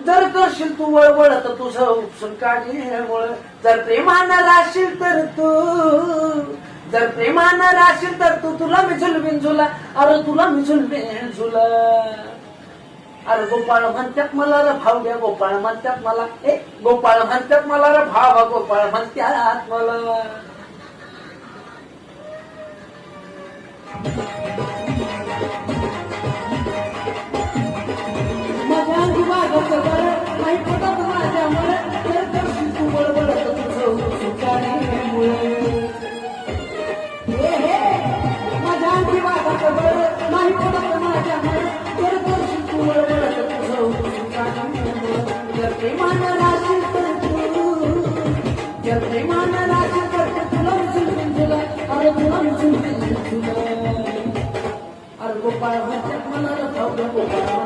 जर करशील तू वळवळ तर तुझं उपसून काढीमुळ जर प्रेमानं राहशील तर तू जर प्रेमानं राहशील तर तू तुला मी झुलवीन झुला अरे तुला मी झुलवीन झुला अरे गोपाळ म्हणतात मला रे भावड्या गोपाळ म्हणतात मला गोपाळ म्हणतात मला रे भावा गोपाळ म्हणतात मला माझ्या विभागाचं बरं नाही पटत माझ्यामुळे तर करशील तू बरोबर तुझं काढीमुळे माझ्या विभागाचं बरं नाही पटत माझ्यामुळे तर करशील तू बरोबर तुझं काढीमुळे जर प्रेमानं राहशील तर तू जर प्रेमानं राहशील तर तुला झुलवीन झुला अरे तुला झुलवीन झुला अरे गोपाळ म्हणतात मला गोपाळ